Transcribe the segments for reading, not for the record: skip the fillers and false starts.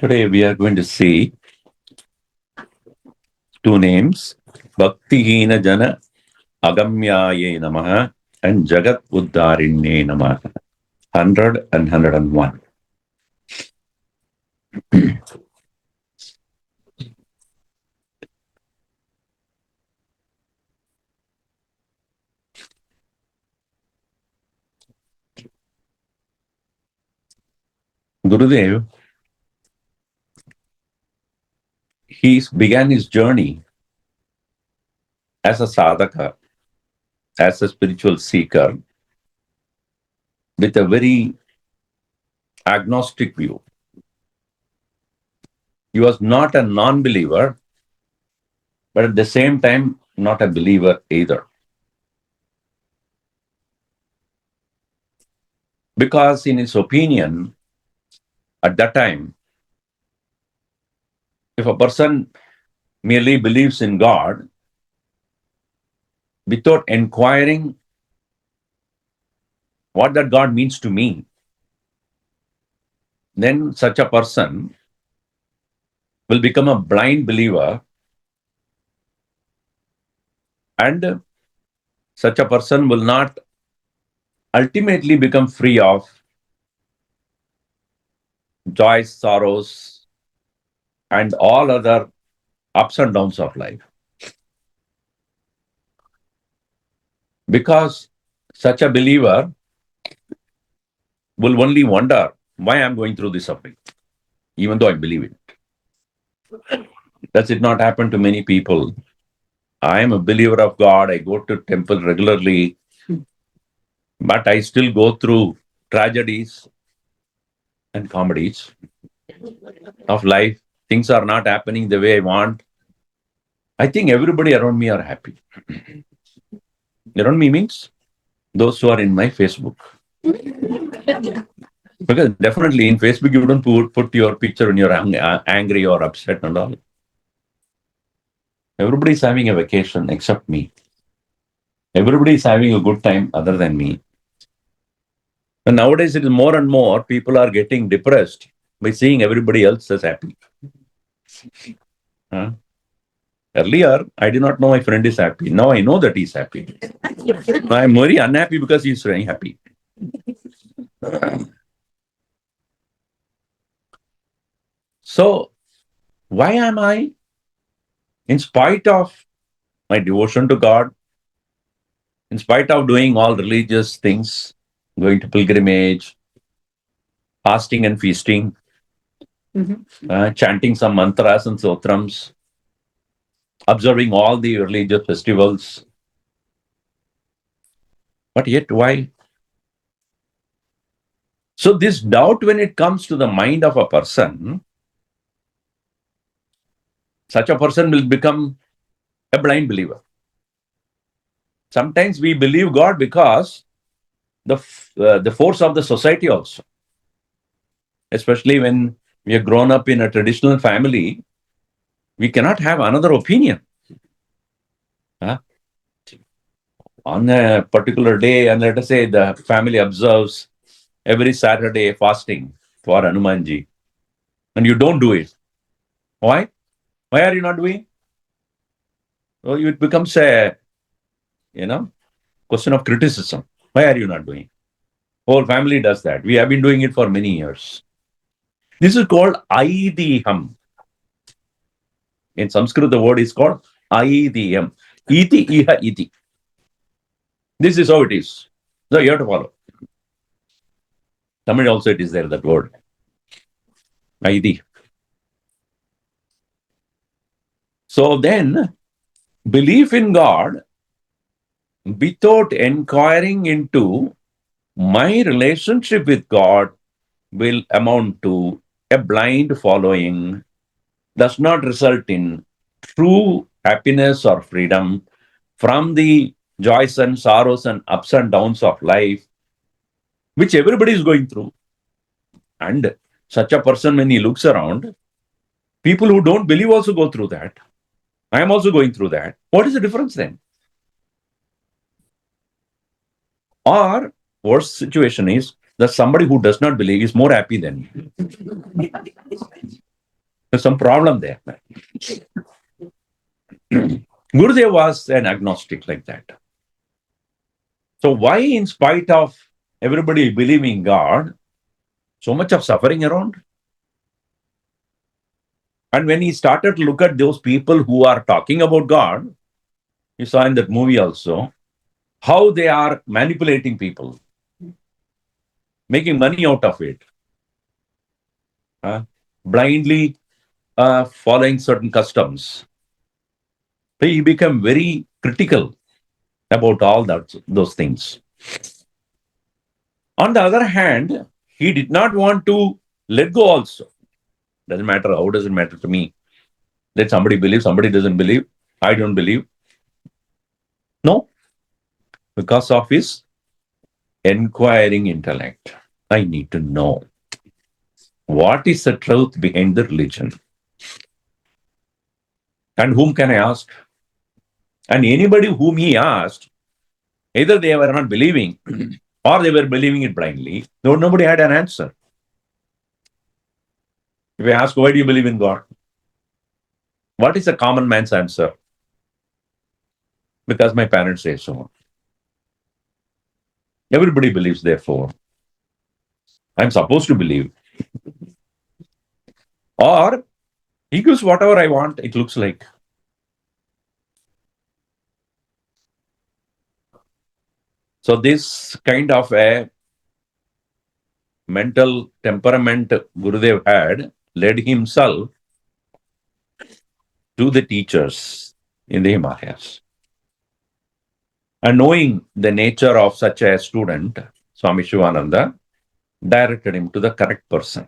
Today we are going to see two names, Bhakti-heena-jana-agamyaayai Namah and Jagat-uddhaaraayai Namah. 100 and 101. Gurudev, he began his journey as a sadhaka, as a spiritual seeker, with a very agnostic view. He was not a non-believer, but at the same time, not a believer either. Because in his opinion, at that time, if a person merely believes in God without inquiring what that God means to me, then such a person will become a blind believer, and such a person will not ultimately become free of joys, sorrows, and all other ups and downs of life. Because such a believer will only wonder why I'm going through this suffering, even though I believe it. Does it not happen to many people? I am a believer of God, I go to temple regularly, but I still go through tragedies and comedies of life. Things are not happening the way I want. I think everybody around me are happy. Around me means those who are in my Facebook. Because definitely in Facebook, you don't put your picture when you're angry or upset and all. Everybody is having a vacation except me. Everybody is having a good time other than me. And nowadays, it is more and more people are getting depressed by seeing everybody else as happy. Earlier, I did not know my friend is happy. Now I know that he's happy. I'm very unhappy because he's very happy. So, why am I, in spite of my devotion to God, in spite of doing all religious things, going to pilgrimage, fasting and feasting, chanting some mantras and sotrams, observing all the religious festivals, but yet why? So this doubt, when it comes to the mind of a person, such a person will become a blind believer. Sometimes we believe God because the force of the society also. Especially when we are grown up in a traditional family, we cannot have another opinion. On a particular day, and let us say the family observes every Saturday fasting for Hanumanji, and you don't do it. Why? Why are you not doing? So it becomes a, question of criticism. Why are you not doing? Whole family does that. We have been doing it for many years. This is called aidiham. In Sanskrit, the word is called aidiham. Iti, iha, iti. This is how it is. So you have to follow. Tamil also it is there, that word. Aidi. So then, belief in God without inquiring into my relationship with God will amount to a blind following, does not result in true happiness or freedom from the joys and sorrows and ups and downs of life, which everybody is going through. And such a person, when he looks around, people who don't believe also go through that. I am also going through that. What is the difference then? Or worst situation is that somebody who does not believe is more happy than me. There's some problem there. Gurudev was an agnostic like that. So why, in spite of everybody believing God, so much of suffering around? And when he started to look at those people who are talking about God, you saw in that movie also, how they are manipulating people, making money out of it, blindly following certain customs. So he became very critical about all those things. On the other hand, he did not want to let go also. Doesn't matter. How does it matter to me? Let somebody believe, somebody doesn't believe. I don't believe. No, because of his inquiring intellect. I need to know what is the truth behind the religion. And whom can I ask? And anybody whom he asked, either they were not believing or they were believing it blindly. Nobody had an answer. If I ask, why do you believe in God? What is a common man's answer? Because my parents say so. Everybody believes, therefore. I'm supposed to believe. Or he gives whatever I want, it looks like. So this kind of a mental temperament Gurudev had led himself to the teachers in the Himalayas. And knowing the nature of such a student, Swami Ishwarananda directed him to the correct person.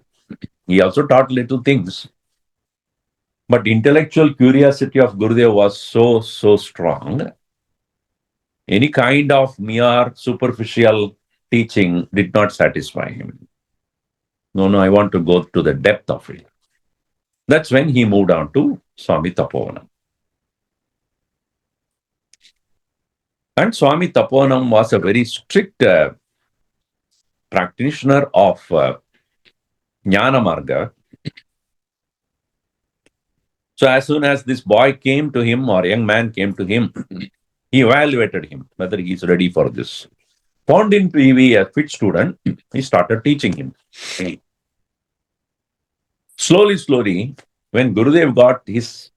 He also taught little things. But intellectual curiosity of Gurudev was so strong. Any kind of mere superficial teaching did not satisfy him. No, I want to go to the depth of it. That's when he moved on to Swami Tapovanam. And Swami Tapovanam was a very strict practitioner of Jnana Marga. So as soon as this boy came to him or young man came to him, he evaluated him, whether he is ready for this. Found him to be a fit student, he started teaching him. Slowly, when Gurudev got his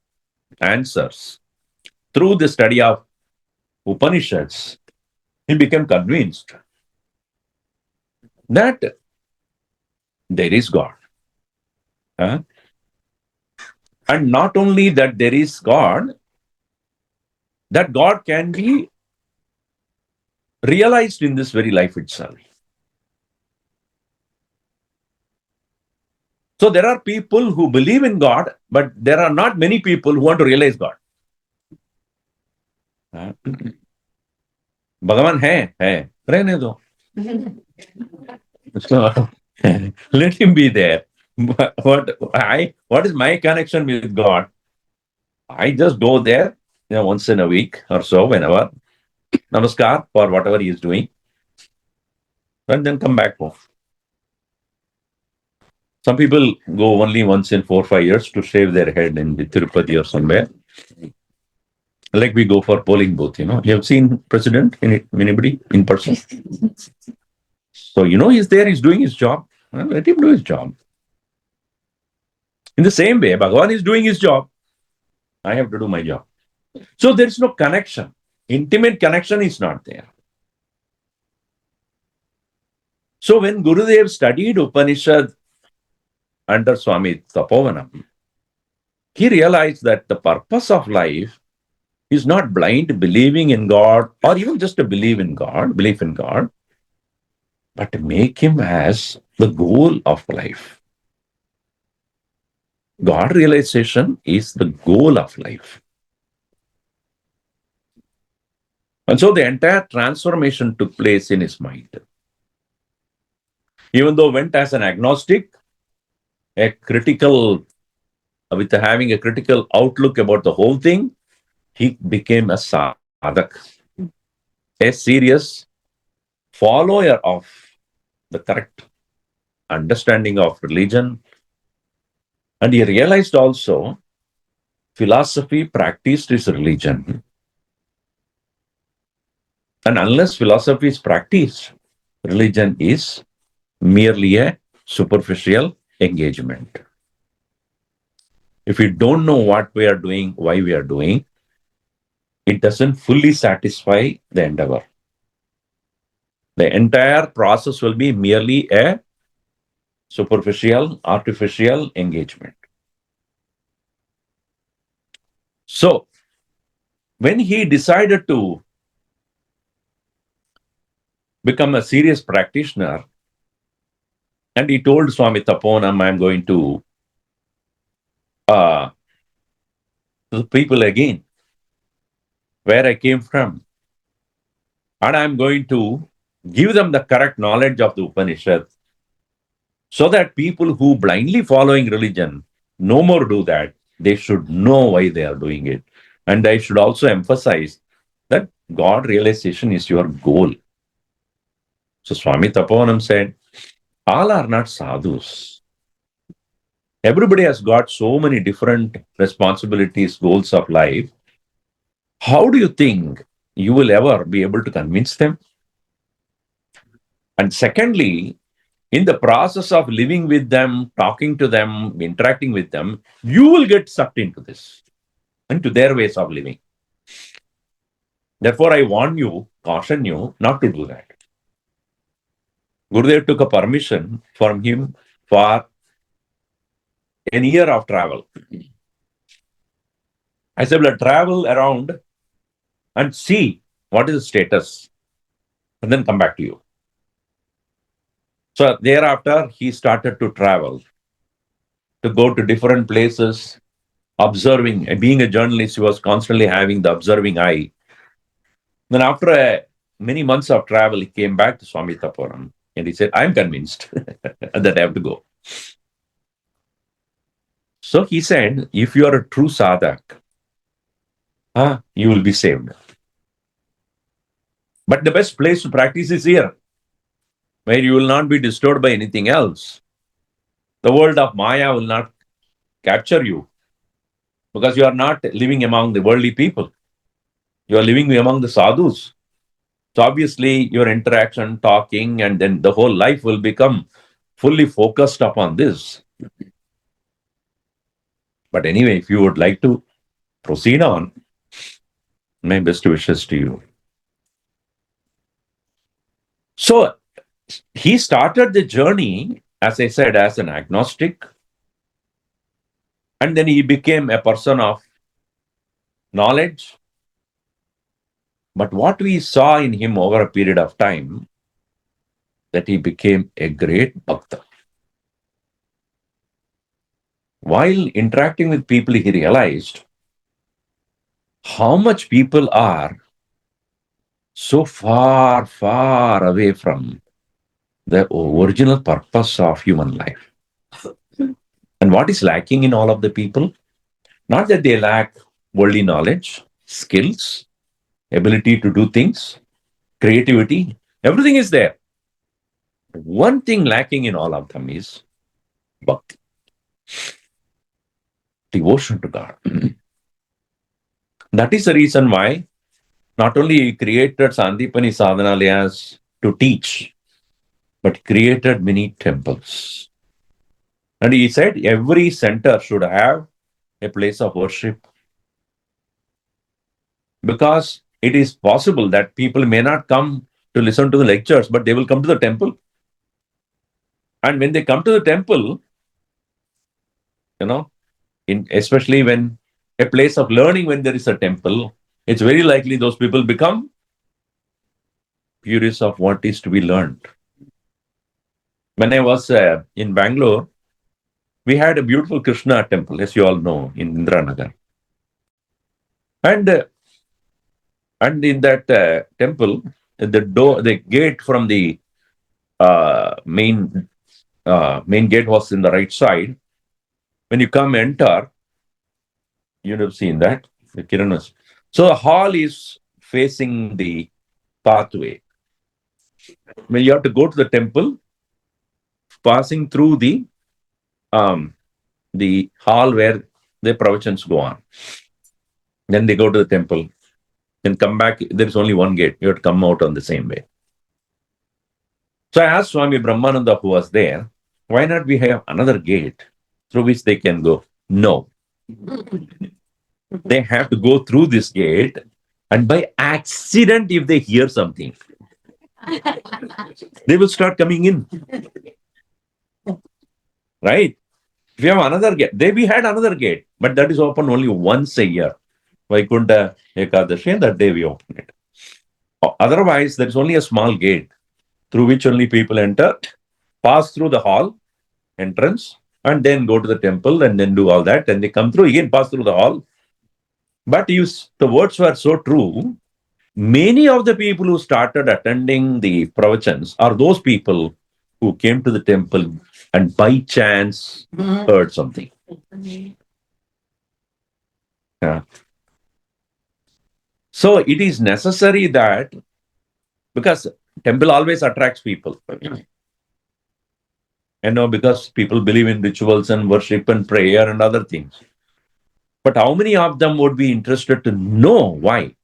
answers through the study of Upanishads, he became convinced that there is God. And not only that there is God, that God can be realized in this very life itself. So there are people who believe in God, but there are not many people who want to realize God. Bhagavan hai, rehne do. So, let him be there. What is my connection with God? I just go there, once in a week or so, whenever. Namaskar for whatever he is doing. And then come back home. Some people go only once in 4 or 5 years to shave their head in the Tirupati or somewhere. Like we go for polling booth, You have seen president, anybody in person? So, he's there, he's doing his job. Well, let him do his job. In the same way, Bhagavan is doing his job. I have to do my job. So there is no connection. Intimate connection is not there. So when Gurudev studied Upanishad under Swami Tapovanam, he realized that the purpose of life is not blind believing in God or even just a belief in God, but to make him as the goal of life. God realization is the goal of life. And so the entire transformation took place in his mind. Even though went as an agnostic, with having a critical outlook about the whole thing, he became a sadhak, a serious follower of the correct understanding of religion, And he realized also philosophy practiced is religion. And unless philosophy is practiced, religion is merely a superficial engagement. If we don't know what we are doing, why we are doing, it doesn't fully satisfy the endeavor. The entire process will be merely a superficial, artificial engagement. So, when he decided to become a serious practitioner, and he told Swami Taponam, I'm going to the people again, where I came from, and I'm going to give them the correct knowledge of the Upanishad, so that people who blindly following religion no more do that. They should know why they are doing it. And I should also emphasize that God realization is your goal. So Swami Tapovanam said, all are not sadhus. Everybody has got so many different responsibilities, goals of life. How do you think you will ever be able to convince them? And secondly, in the process of living with them, talking to them, interacting with them, you will get sucked into this, into their ways of living. Therefore, I warn you, caution you not to do that. Gurudev took a permission from him for an year of travel. I said, well, travel around and see what is the status, and then come back to you. So thereafter, he started to travel, to go to different places, observing. And being a journalist, he was constantly having the observing eye. Then after many months of travel, he came back to Swami Taporam and he said, I'm convinced that I have to go. So he said, if you are a true sadhak, you will be saved. But the best place to practice is here, where you will not be disturbed by anything else. The world of Maya will not capture you because you are not living among the worldly people. You are living among the sadhus. So obviously, your interaction, talking, and then the whole life will become fully focused upon this. But anyway, if you would like to proceed on, my best wishes to you. So he started the journey, as I said, as an agnostic, and then he became a person of knowledge. But what we saw in him over a period of time, that he became a great bhakta. While interacting with people, he realized how much people are so far, far away from the original purpose of human life. And what is lacking in all of the people? Not that they lack worldly knowledge, skills, ability to do things, creativity, everything is there. One thing lacking in all of them is bhakti, devotion to God. That is the reason why not only he created Sandipani Sadhanalayas to teach, but created many temples. And he said every center should have a place of worship, because it is possible that people may not come to listen to the lectures, but they will come to the temple. And when they come to the temple, especially when a place of learning, when there is a temple, it's very likely those people become curious of what is to be learned. When I was in Bangalore, we had a beautiful Krishna temple, as you all know, in Indranagar. And in that temple, the gate from the main gate was in the right side. When you come enter, you'd have seen that the Kiranas. So the hall is facing the pathway. When you have to go to the temple, passing through the the hall where the pravachans go on. Then they go to the temple. Then come back. There is only one gate. You have to come out on the same way. So I asked Swami Brahmananda, who was there, why not we have another gate through which they can go? No. They have to go through this gate, and by accident, if they hear something, they will start coming in. Right? If you have another gate, we had another gate, but that is open only once a year. Vaikunta Ekadashi, that day we open it. Otherwise, there is only a small gate through which only people enter, pass through the hall, entrance, and then go to the temple and then do all that. And they come through, again pass through the hall. But the words were so true. Many of the people who started attending the pravachans are those people who came to the temple and by chance heard something. Yeah. So it is necessary that, because temple always attracts people. Because people believe in rituals and worship and prayer and other things. But how many of them would be interested to know why?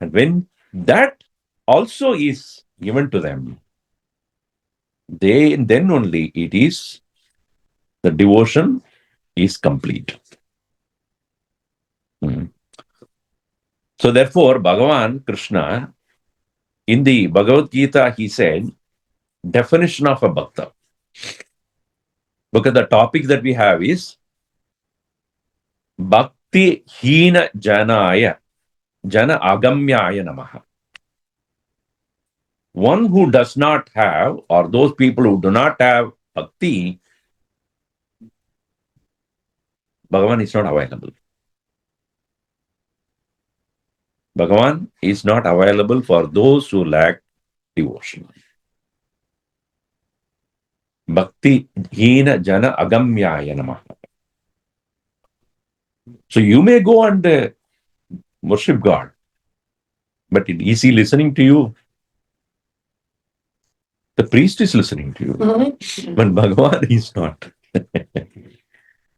And when that also is given to them, then only it is, the devotion is complete. So therefore, Bhagavan Krishna, in the Bhagavad-Gita, he said, definition of a bhakta. Because the topic that we have is Bhakti-heena-jana-agamyaayai Namah. One who does not have, or those people who do not have bhakti, Bhagavan is not available. Bhagavan is not available for those who lack devotion. Bhakti-heena-jana-agamyaayai Namah. So you may go and worship God, but is he listening to you? The priest is listening to you, but Bhagavan is not.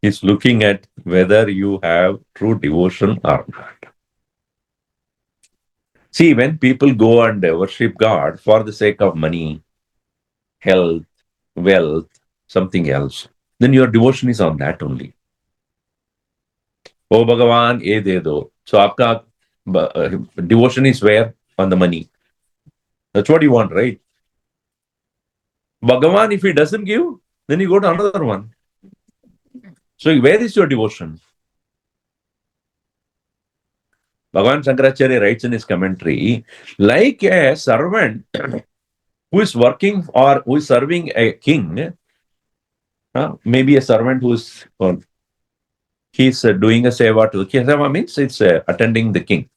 He's looking at whether you have true devotion or not. See, when people go and worship God for the sake of money, health, wealth, something else, then your devotion is on that only. Oh Bhagavan, ye de do. So aapka devotion is where? On the money. That's what you want, right? Bhagavan, if he doesn't give, then you go to another one. So where is your devotion? Bhagavan Shankaracharya writes in his commentary, like a servant who is working or who is serving a king, maybe a servant who is he's doing a seva to the king. Seva means it's attending the king.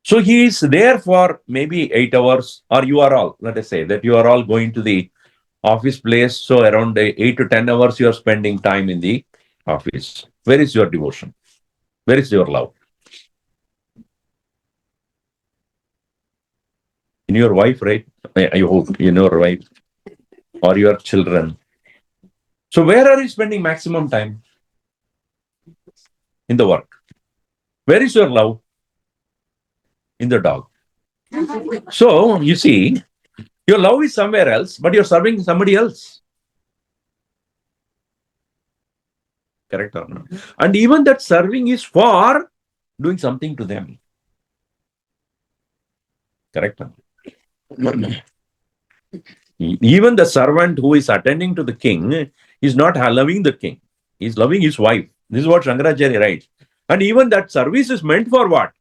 So he is there for maybe 8 hours, or you are all, let us say that you are all going to the office place. So around 8 to 10 hours you are spending time in the office. Where is your devotion? Where is your love? In your wife, right? I hope in your wife or your children. So where are you spending maximum time? In the work. Where is your love? In the dog. So you see, your love is somewhere else, but you're serving somebody else. Correct or not? And even that serving is for doing something to them. Correct or not? Even the servant who is attending to the king is not loving the king. He's loving his wife. This is what Shankaracharya writes. And even that service is meant for what?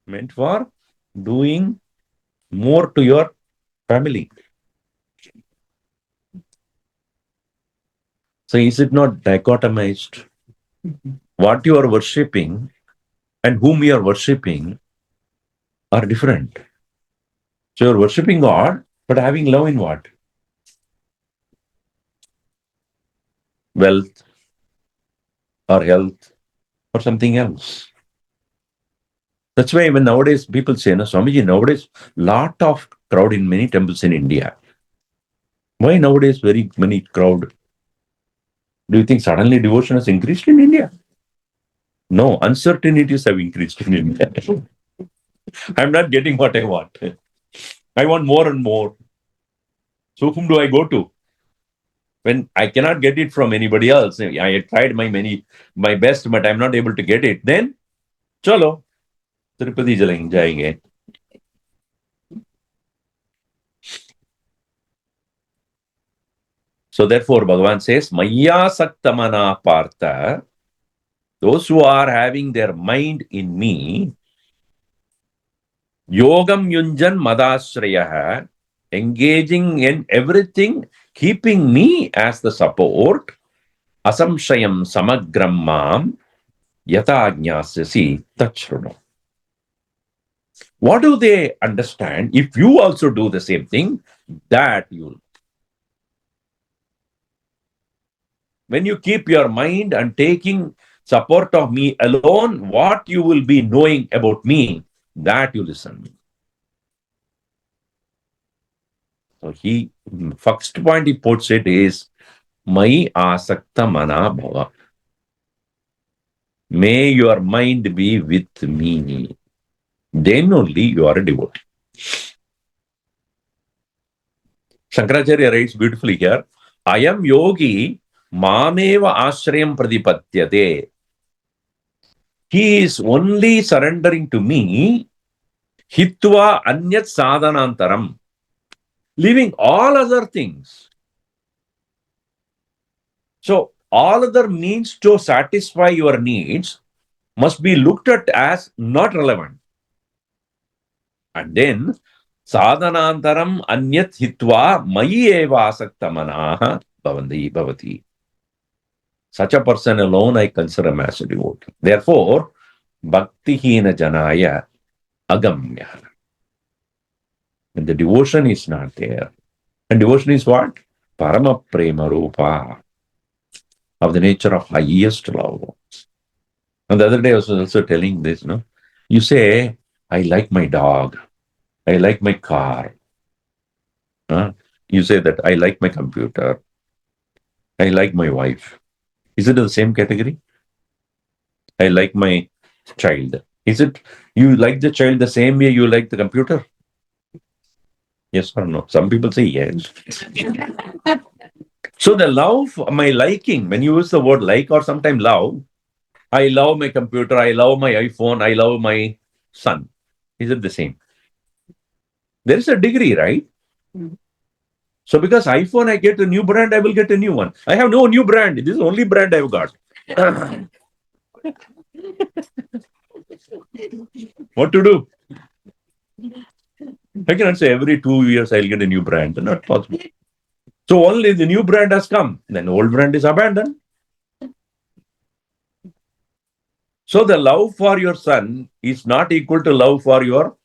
Meant for doing more to your family. So is it not dichotomized? What you are worshipping and whom you are worshipping are different. So you're worshipping God, but having love in what? Wealth or health or something else. That's why when nowadays people say, Swamiji, nowadays lot of crowd in many temples in India. Why nowadays very many crowd? Do you think suddenly devotion has increased in India? No, uncertainties have increased in India. I'm not getting what I want. I want more and more. So whom do I go to? When I cannot get it from anybody else, I tried my best, but I'm not able to get it. Then, chalo, Tirupati jayenge. So therefore, Bhagavan says, Maya saktamana partha, those who are having their mind in me, yogam yunjan madashraya, engaging in everything, keeping me as the support, asamshayam samagram mam, yata ajñasyasi tachruno. What do they understand? If you also do the same thing, that you'll. When you keep your mind and taking support of me alone, what you will be knowing about me, that you listen. So first point he puts it is, Mai asakta mana bhava. May your mind be with me. Then only you are a devotee. Shankaracharya writes beautifully here, Ayam yogi mameva ashrayam pradipatyate. He is only surrendering to me, hitva anyat sadhanantaram, leaving all other things. So, all other means to satisfy your needs must be looked at as not relevant. And then, sadhanantaram anyat hitva mayi eva asaktamanaha bhavati. Such a person alone I consider him as a devotee. Therefore, Bhakti-heena-jana-agamyaayai. When the devotion is not there, and devotion is what? Parama prema rupa, of the nature of highest love. And the other day I was also telling this, no? You say, I like my dog, I like my car. You say that I like my computer, I like my wife. Is it in the same category? I like my child. Is it you like the child the same way you like the computer? Yes or no? Some people say yes. So the love, my liking, when you use the word like or sometimes love, I love my computer, I love my iPhone, I love my son. Is it the same? There is a degree, right? So because iPhone, I get a new brand, I will get a new one. I have no new brand. This is the only brand I've got. What to do? I cannot say every 2 years I'll get a new brand. Not possible. So only the new brand has come. Then old brand is abandoned. So the love for your son is not equal to love for your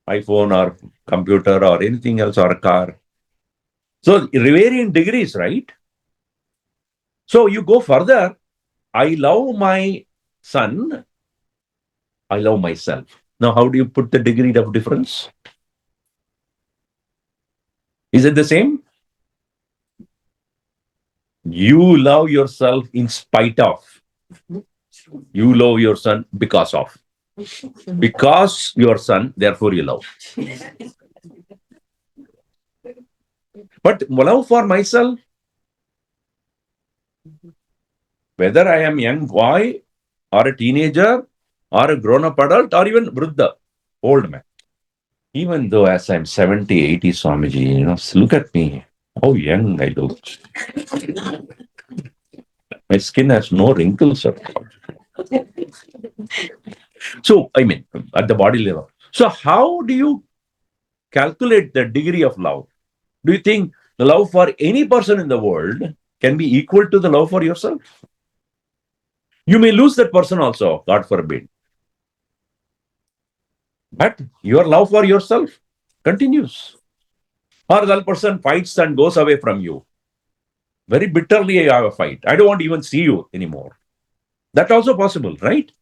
iPhone or computer or anything else or a car. So varying degrees, right? So you go further. I love my son. I love myself. Now, how do you put the degree of difference? Is it the same? You love yourself in spite of. You love your son because of. Because your son, therefore you love. But love for myself, whether I am young boy or a teenager or a grown-up adult or even Buddha, old man. Even though as I'm 70, 80, Swamiji, look at me, how young I look. My skin has no wrinkles at all. So, at the body level. So, how do you calculate the degree of love? Do you think the love for any person in the world can be equal to the love for yourself? You may lose that person also, God forbid. But your love for yourself continues. Or that person fights and goes away from you. Very bitterly you have a fight. I don't want to even see you anymore. That's also possible, right?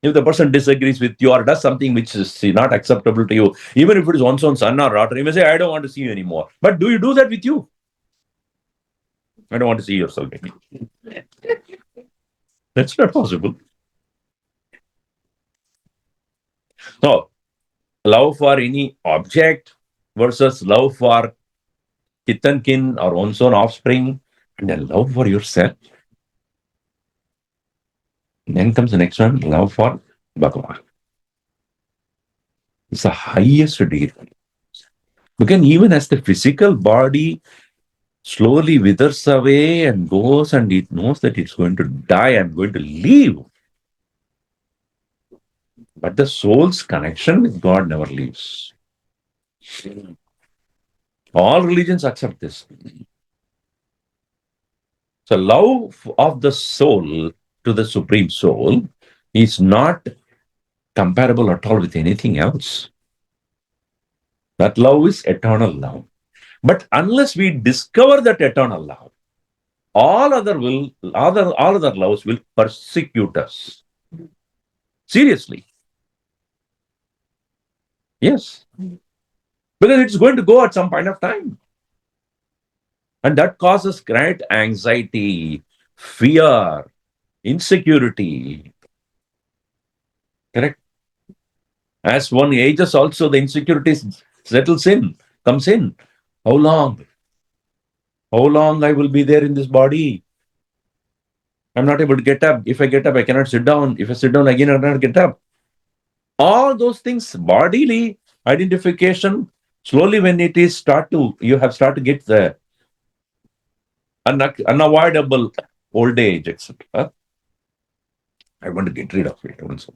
If the person disagrees with you or does something which is not acceptable to you, even if it is one's own son or daughter, you may say, I don't want to see you anymore. But do you do that with you? I don't want to see yourself again. That's not possible. So, love for any object versus love for kith and kin or one's own offspring, and then love for yourself. Then comes the next one, love for Bhagavan. It's the highest degree. Because even as the physical body slowly withers away and goes and it knows that it's going to die and going to leave, but the soul's connection with God never leaves. All religions accept this. So love of the soul to the Supreme Soul is not comparable at all with anything else. That love is eternal love. But unless we discover that eternal love, all other loves will persecute us. Seriously. Yes. Because it's going to go at some point of time. And that causes great anxiety, fear, insecurity. Correct? As one ages also, the insecurity comes in. How long? How long I will be there in this body? I'm not able to get up. If I get up, I cannot sit down. If I sit down again, I cannot get up. All those things, bodily identification, slowly when it is you have started to get the unavoidable old age, etc. I want to get rid of it also.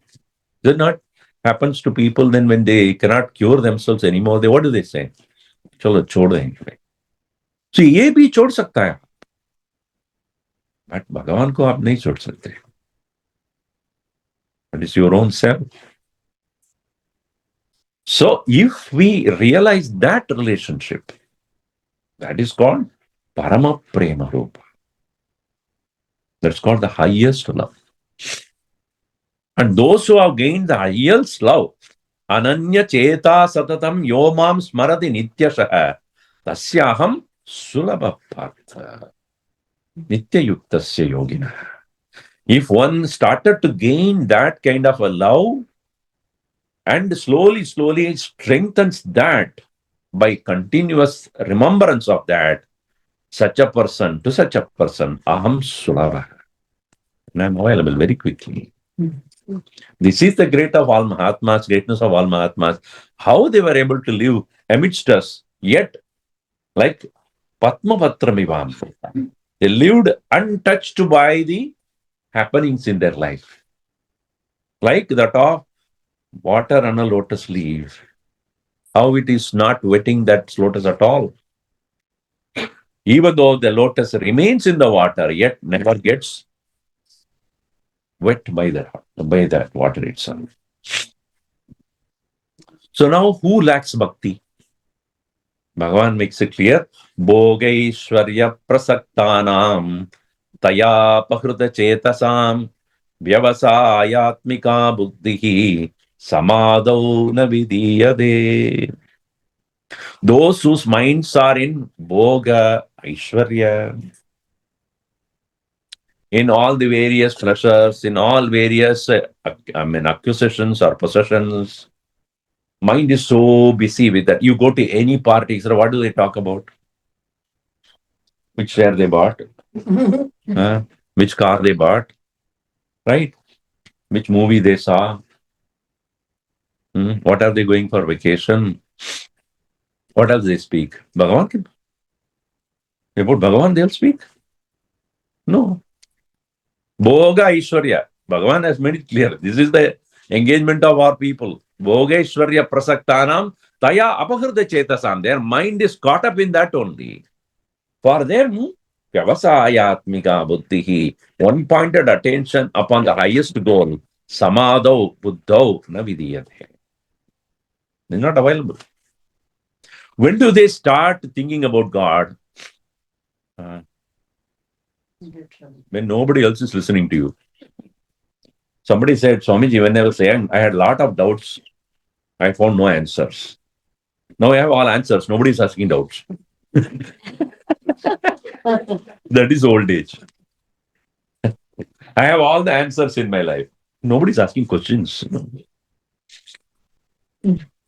That not happens to people then when they cannot cure themselves anymore. What do they say? Chalo, chod देंगे. So ये भी छोड़ सकता है. But भगवान को आप नहीं छोड़ सकते. That is your own self. So if we realize that relationship, that is called Parama Prema Rupa. That's called the highest love. And those who have gained the highest love, Ananya Cheta Satatam Yomam Smarati Nityashaha Tasyaham Sulabha Partha Nitya Yuktasya Yogina. If one started to gain that kind of a love and slowly strengthens that by continuous remembrance of that, such a person, aham sulava. And I'm available very quickly. This is the greatness of all Mahatmas, how they were able to live amidst us, yet like Padmapatra. They lived untouched by the happenings in their life. Like that of water on a lotus leaf. How it is not wetting that lotus at all. Even though the lotus remains in the water, yet never gets wet by that water itself. So now who lacks bhakti? Bhagavan makes it clear. Bhogaishwarya prasaktanam taya pahrita chetasam vyavasayatmika buddhihi samadau na vidiyade. Those whose minds are in Bhoga, Aishwarya, in all the various pleasures, in all various acquisitions or possessions, mind is so busy with that. You go to any party, so what do they talk about? Which share they bought? Which car they bought? Right? Which movie they saw? What are they going for vacation? What else they speak? Bhagavan? About Bhagavan they'll speak? No. Bhoga Ishwarya. Bhagavan has made it clear. This is the engagement of our people. Bhoga Ishwarya Prasaktanam Taya Apahrita Chetasam. Their mind is caught up in that only. For them, Vyavasayatmika Buddhihi, one-pointed attention upon the highest goal, Samadau Buddhau na vidiyate. It's not available. When do they start thinking about God? When nobody else is listening to you. Somebody said, Swamiji, when I was young, I had a lot of doubts. I found no answers. Now I have all answers. Nobody is asking doubts. That is old age. I have all the answers in my life. Nobody is asking questions.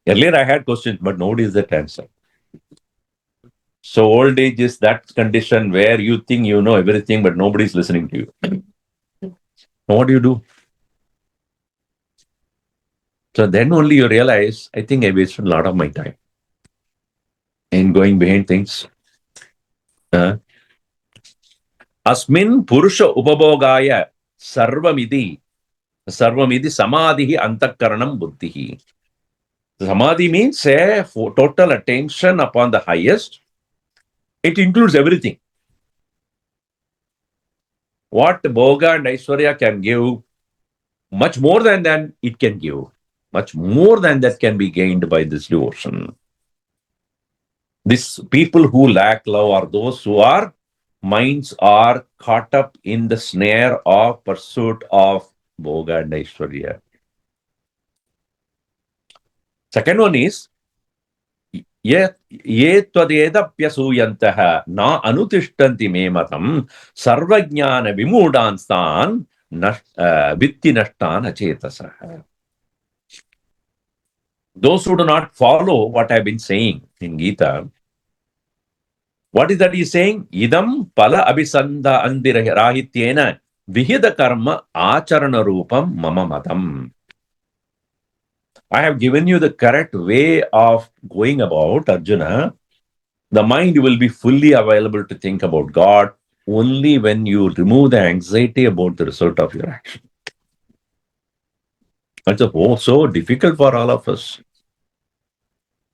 Earlier I had questions, but nobody is that answer. So old age is that condition where you think you know everything, but nobody is listening to you. Now what do? So then only you realize, I think I wasted a lot of my time in going behind things. Asmin purusha upabhogaya sarvamidi samadhi antakaranam buddhihi. Samadhi means a total attention upon the highest. It includes everything. What Bhoga and Aishwarya can give, much more than that it can give. Much more than that can be gained by this devotion. These people who lack love are those who are minds are caught up in the snare of pursuit of Bhoga and Aishwarya. Second one is ye tvadedavyasuyantah na anutishtanti me matam sarvajnana vimudanstan vitti nashtan achetasah. Those who do not follow what I have been saying in Gita, what is that he is saying? Idam pala abhisanda andirahityena vihida karma acharana rupam mama matam. I have given you the correct way of going about, Arjuna. The mind will be fully available to think about God only when you remove the anxiety about the result of your action. That's so difficult for all of us.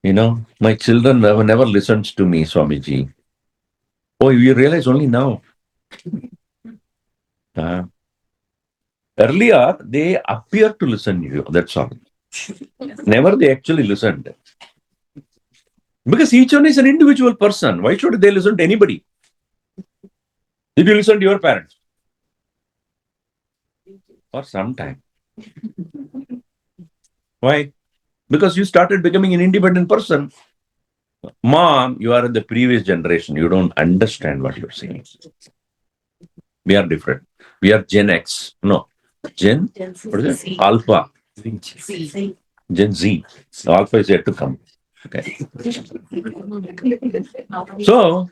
You know, my children never listens to me, Swamiji. Oh, you realize only now. Earlier, they appear to listen to you. That's all. Never they actually listened. Because each one is an individual person. Why should they listen to anybody? Did you listen to your parents? For some time. Why? Because you started becoming an independent person. Mom, you are in the previous generation. You don't understand what you're saying. We are different. We are Gen X. No. Gen? What is it? Alpha. Gen Z. Alpha is yet to come. Okay. So,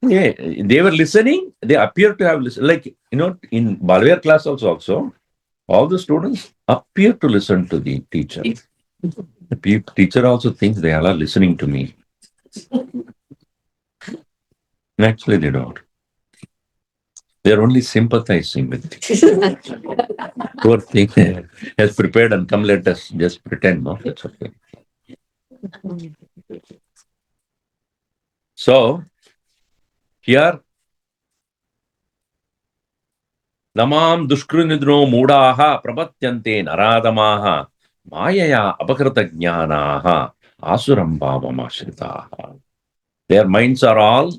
yeah, they were listening. They appear to have listened. Like, you know, in Balware class also, all the students appear to listen to the teacher. The teacher also thinks they are listening to me. Actually, they don't. They're only sympathizing with me. Poor thing has prepared and come, let us just pretend. No, that's okay. So, here, Namam dushkrinidro moodaha prapatyante naradamaha mayaya apakrita jnanaha asuram bhavamashiritaha. Their minds are all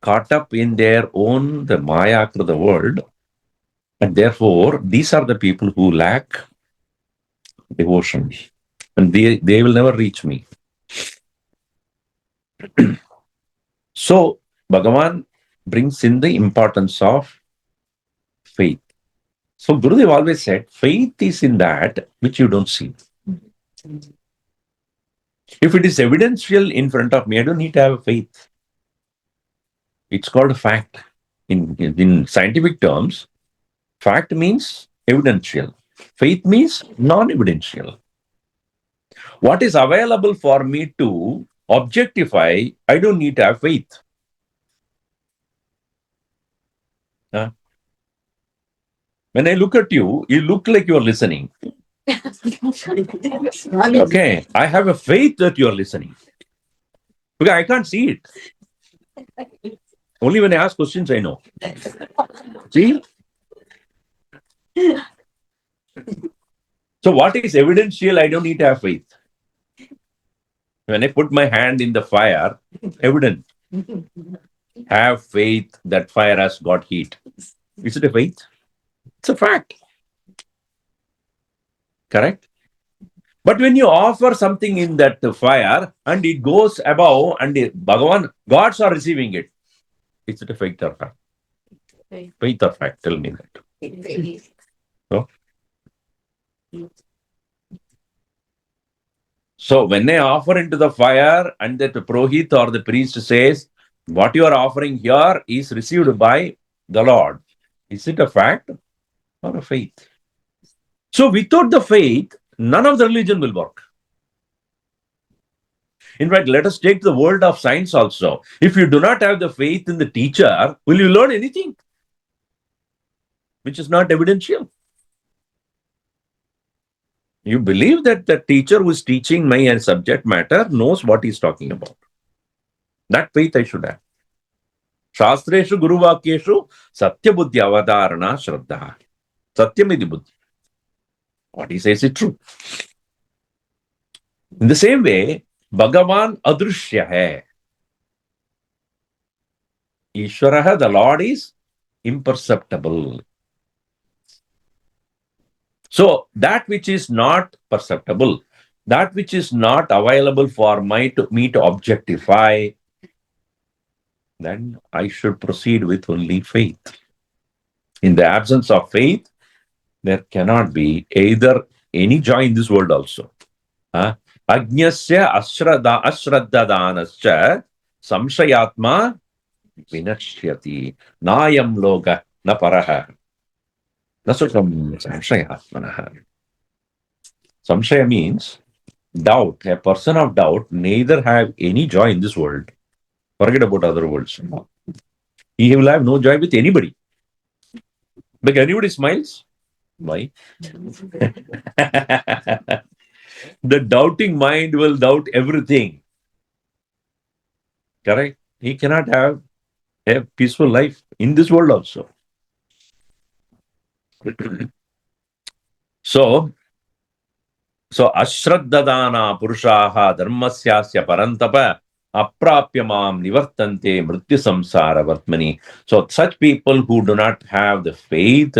caught up in their own, the maya of the world. And therefore, these are the people who lack devotion. And they will never reach me. So, Bhagavan brings in the importance of faith. So, Gurudev always said, faith is in that which you don't see. If it is evidential in front of me, I don't need to have faith. It's called a fact. In scientific terms, fact means evidential. Faith means non-evidential. What is available for me to objectify, I don't need to have faith. When I look at you, you look like you're listening. Okay, I have a faith that you're listening. Because I can't see it. Only when I ask questions, I know. See? So what is evidential? I don't need to have faith. When I put my hand in the fire, evident. Have faith that fire has got heat. Is it a faith? It's a fact. Correct? But when you offer something in that fire and it goes above and Bhagavan, gods are receiving it. Is it a faith or fact? Faith or fact? Tell me that. So, so when I offer into the fire and that Prohit or the priest says, what you are offering here is received by the Lord. Is it a fact or a faith? So without the faith, none of the religion will work. In fact, let us take the world of science also. If you do not have the faith in the teacher, will you learn anything which is not evidential? You believe that the teacher who is teaching my subject matter knows what he is talking about. That faith I should have. Shastreshu Guru Vakyeshu Satya Buddhi Avadharana Shraddha. Satyamidi Buddhi. What he says is true. In the same way, Bhagavan Adrushya hai. Ishwaraha, the Lord, is imperceptible. So, that which is not perceptible, that which is not available for me to objectify, then I should proceed with only faith. In the absence of faith, there cannot be either any joy in this world also. Ajnasya ashraddhadanascha samshayatma vinashyati nayam loga na paraha. Nasukam samshayatmanaha. Samshaya means doubt. A person of doubt neither have any joy in this world. Forget about other worlds. He will have no joy with anybody. Like anybody smiles? Why? The doubting mind will doubt everything. Correct? He cannot have a peaceful life in this world also. So ashraddadana purushaha dharmasyasya parantapa aprapyamam nivartante mrityu samsara vartmani. So such people who do not have the faith,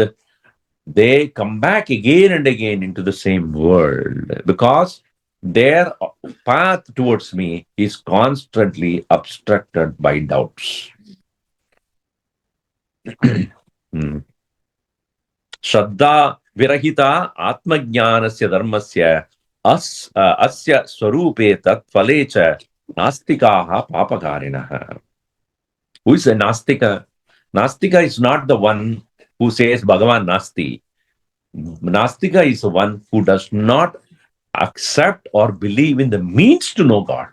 they come back again and again into the same world because their path towards me is constantly obstructed by doubts. Shraddha virahita atmajnanasya dharmasya asya swarupe tat phalecha nastikaha papakarinaha. Who is a nastika? Nastika is not the one who says Bhagavan Nasti. Nastika is the one who does not accept or believe in the means to know God.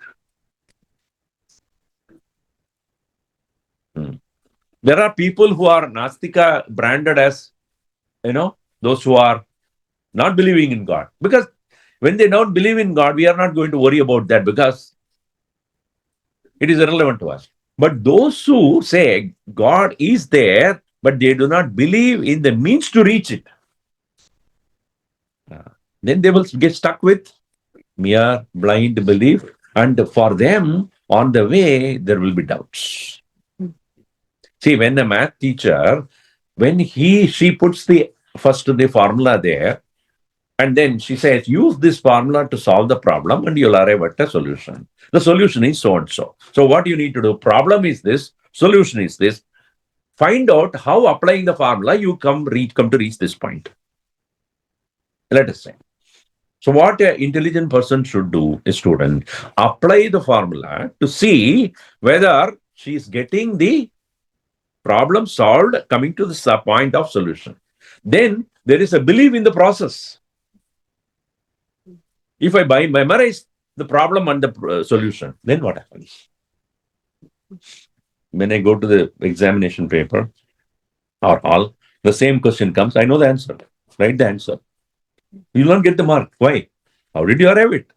There are people who are Nastika branded as, those who are not believing in God. Because when they don't believe in God, we are not going to worry about that because it is irrelevant to us. But those who say God is there, but they do not believe in the means to reach it, then they will get stuck with mere blind belief. And for them, on the way, there will be doubts. See, when the math teacher, when she puts the formula there, and then she says, use this formula to solve the problem and you'll arrive at a solution. The solution is so and so. So what you need to do, problem is this, solution is this. Find out how applying the formula you come to reach this point. Let us say. So what an intelligent person should do, a student, apply the formula to see whether she is getting the problem solved, coming to the point of solution. Then there is a belief in the process. If I memorize the problem and the solution, then what happens? When I go to the examination paper or hall, the same question comes, I know the answer. Write the answer. You will not get the mark. Why? How did you arrive it?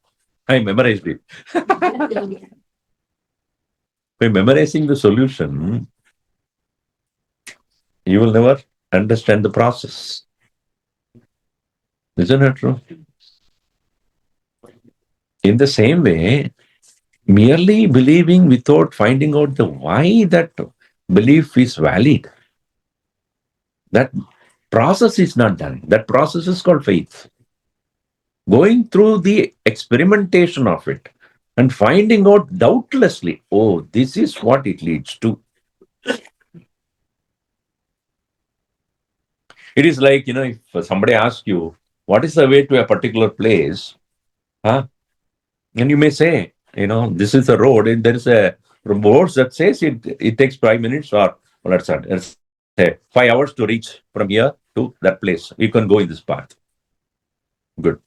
I memorized it. By memorizing the solution, you will never understand the process. Isn't it true? In the same way, merely believing without finding out the why that belief is valid, that process is not done. That process is called faith. going through the experimentation of it and finding out doubtlessly, oh, this is what it leads to. It is like, if somebody asks you, what is the way to a particular place? Huh? And you may say, this is a road, and there is a board that says it takes 5 minutes, or let's say 5 hours to reach from here to that place. You can go in this path. Good.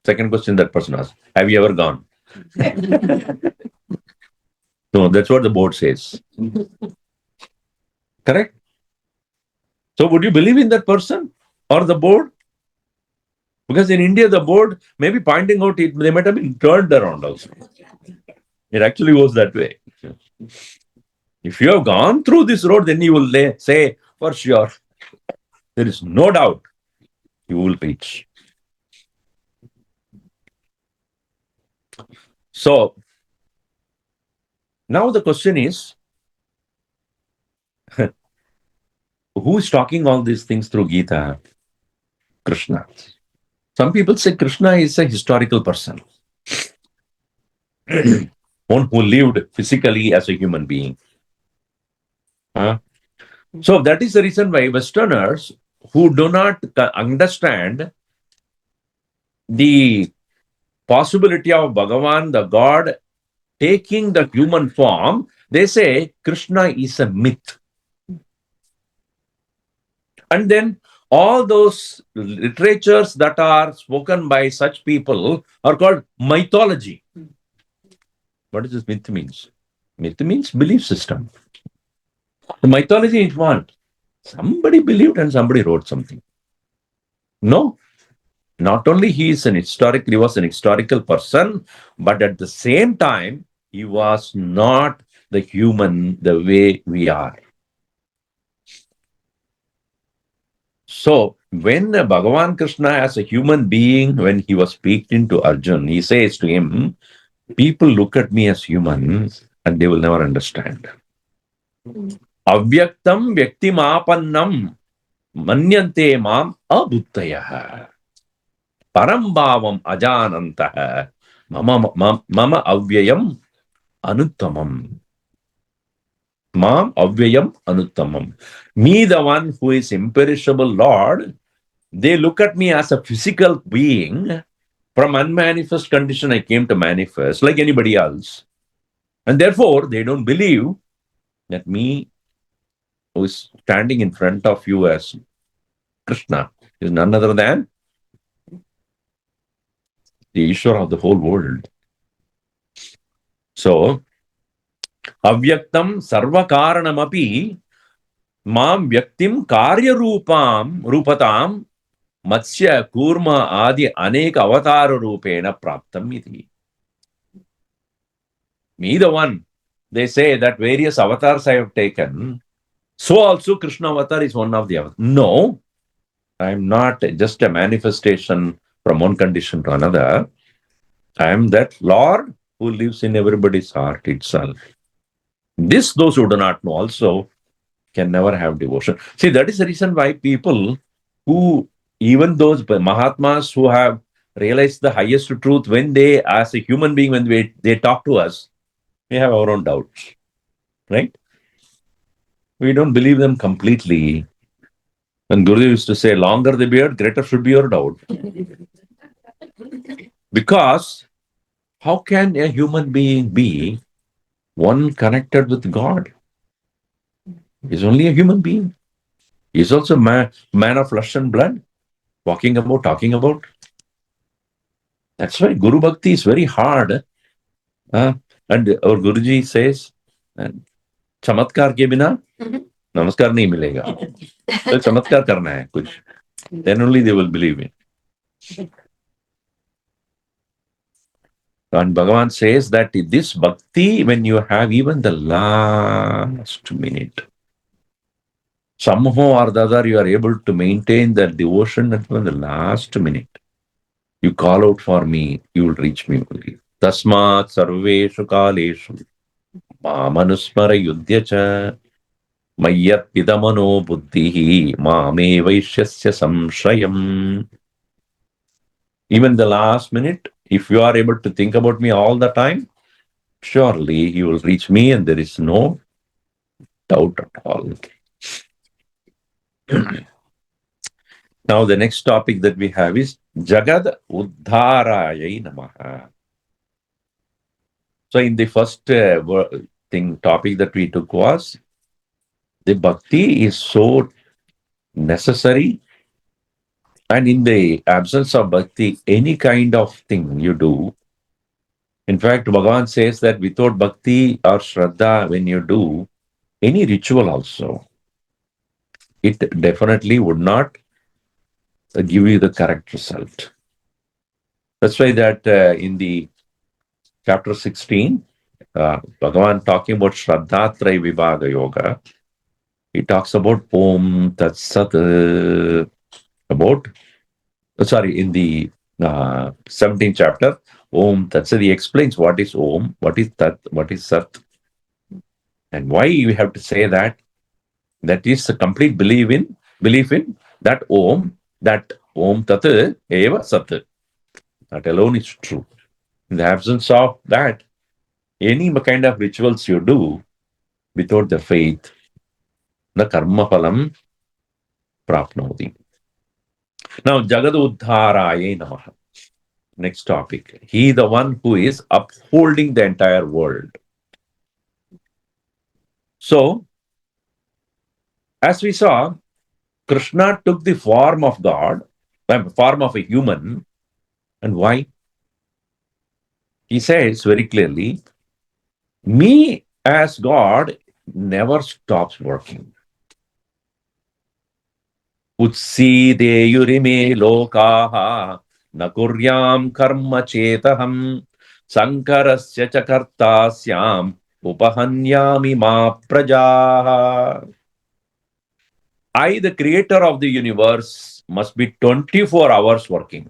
Second question that person asks, have you ever gone? No, that's what the board says. Correct? So would you believe in that person or the board? Because in India, the board may be pointing out it, they might have been turned around also. It actually goes that way. If you have gone through this road, then you will say for sure, there is no doubt you will reach. So, now the question is, who is talking all these things through Gita? Krishna. Some people say Krishna is a historical person. One who lived physically as a human being. So that is the reason why Westerners who do not understand the possibility of Bhagavan, the God, taking the human form, they say Krishna is a myth. And then all those literatures that are spoken by such people are called mythology. What does this myth means? Myth means belief system. The mythology is what? Somebody believed and somebody wrote something. No. Not only he was an historical person, but at the same time, he was not the human the way we are. So, when Bhagavan Krishna as a human being, when he was speaking to Arjun, he says to him, people look at me as human and they will never understand. Avyaktam vyaktimapannam manyante mam abuddhayah. Parambhavam ajanantah mama avyayam anuttamam. Mam avyayam anuttamam. Me, the one who is imperishable Lord, they look at me as a physical being. From unmanifest condition, I came to manifest like anybody else. And therefore, they don't believe that me, who is standing in front of you as Krishna, is none other than the Ishwara of the whole world. So, avyaktam sarva karanamapi mam vyaktim karya rupatam matsya kurma adi aneka avatara rupena praptam iti. Me, the one, they say that various avatars I have taken, so also Krishna avatar is one of the avatars. No, I am not just a manifestation from one condition to another. I am that Lord who lives in everybody's heart itself. This, those who do not know also can never have devotion. See, that is the reason why people who, even those Mahatmas who have realized the highest truth, when they, as a human being, when they talk to us, we have our own doubts, right? We don't believe them completely. When Gurudev used to say, longer the beard, greater should be your doubt. Because how can a human being be one connected with God? He's only a human being. He's also man of flesh and blood, walking about, talking about. That's why Guru Bhakti is very hard. And our Guruji says, चमत्कार के बिना नमस्कार नहीं मिलेगा. तो चमत्कार करना है कुछ. Then only they will believe in. And Bhagavan says that this bhakti, when you have even the last minute, somehow or the other you are able to maintain that devotion at the last minute. You call out for me, you will reach me only. Tasmat sarveshu kaleshu mamanusmara yudhyacha mayyat pidamano buddhihi mame vaishyasya samshayam. Even the last minute, if you are able to think about me all the time, surely you will reach me, and there is no doubt at all. Now, the next topic that we have is Jagata-uddhaaraayai Namah. So, in the first topic that we took was the bhakti is so necessary, and in the absence of bhakti, any kind of thing you do. In fact, Bhagavan says that without bhakti or shraddha, when you do any ritual also, it definitely would not give you the correct result. That's why that in the chapter 16, Bhagavan talking about Shraddhatraya Vibhaga Yoga, he talks about Om Tat Sat, in the 17th chapter, Om Tat Sat, he explains what is Om, what is Tat, what is Sat, and why you have to say that. That is a complete belief in that Om Tat Eva Sat. That alone is true. In the absence of that, any kind of rituals you do without the faith, the karma phalam prapnoti. Now, Jagata-uddhaaraayai Namah. Next topic. He, the one who is upholding the entire world. So, as we saw, Krishna took the form of God, form of a human. And why? He says very clearly, me as God never stops working. Utsideyurime lokaha nakuryam karma chetaham sankarasya chakartasyam upahanyami ma prajaha. I, the creator of the universe, must be 24 hours working.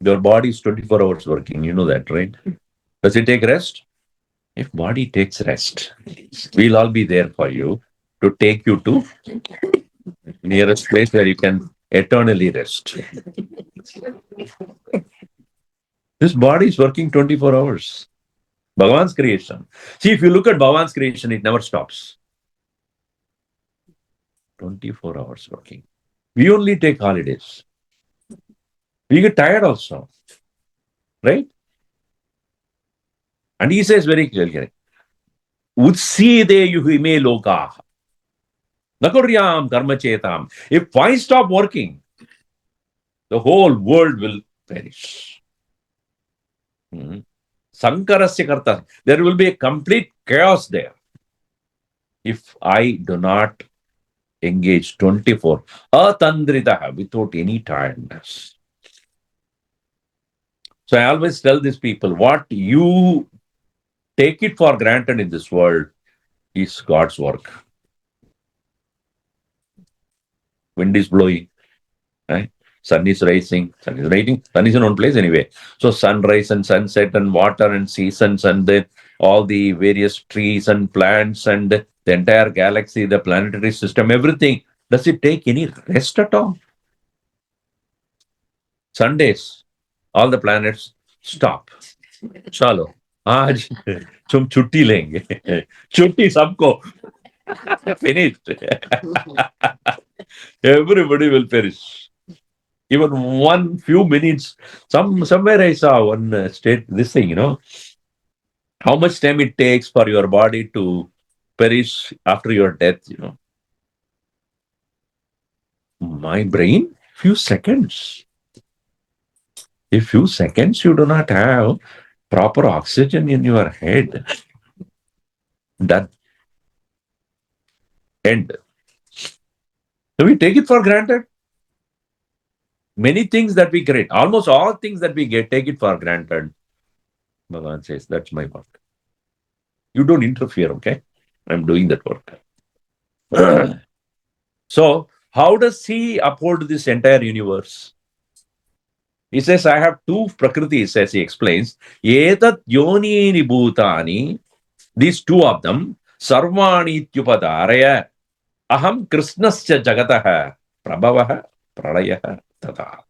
Your body is 24 hours working. You know that, right? Does it take rest? If body takes rest, we'll all be there for you to take you to nearest place where you can eternally rest. This body is working 24 hours. Bhagavan's creation. See, if you look at Bhagavan's creation, it never stops. 24 hours working. We only take holidays. We get tired also. Right? And he says very clearly, Utside yuhime loka. Nakuryam karma chetam. If I stop working, the whole world will perish. Sankarasya karta. There will be a complete chaos there if I do not engage 24 atandritaha, without any tiredness. So I always tell these people, what you take it for granted in this world is God's work. Wind is blowing, right? Sun is rising, sun is in one place anyway. So sunrise and sunset and water and seasons and then all the various trees and plants and the entire galaxy, the planetary system, everything. Does it take any rest at all? Sundays, all the planets stop. Chalo. आज तुम छुट्टी लेंगे छुट्टी सबको finished. Everybody will perish. Even one few minutes, somewhere I saw one state, this thing, how much time it takes for your body to perish after your death, My brain, few seconds. If few seconds you do not have proper oxygen in your head, that end. So we take it for granted. Many things that we create, almost all things that we get, take it for granted. Bhagavan says, that's my work. You don't interfere, okay? I'm doing that work. So, how does he uphold this entire universe? He says, I have two prakritis, as he explains. Etat yonini bhutani, these two of them, sarvani tyupadaraya. aham krishnasya jagatah prabhavah pralayah tadat.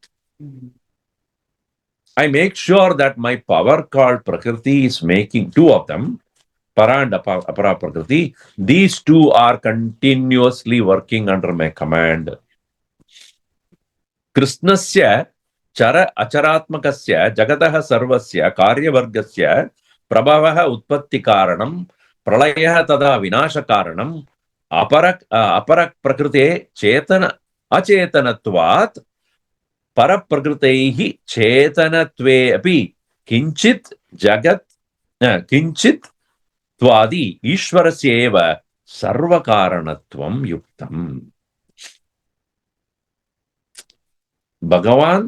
I make sure that my power called Prakriti is making two of them, Para and Apara Prakriti. These two are continuously working under my command. Krishnasya chara acharatmakasya jagatah sarvasya karyavargasya prabhavah utpatti karanam pralayah tada vinasha karanam aparak prakrite chetana acetanatvat paraprakrtaihi chetanatve api kinchit jagat kinchit tvadi ishwarasya eva sarvakaranatvam yuktam. भगवान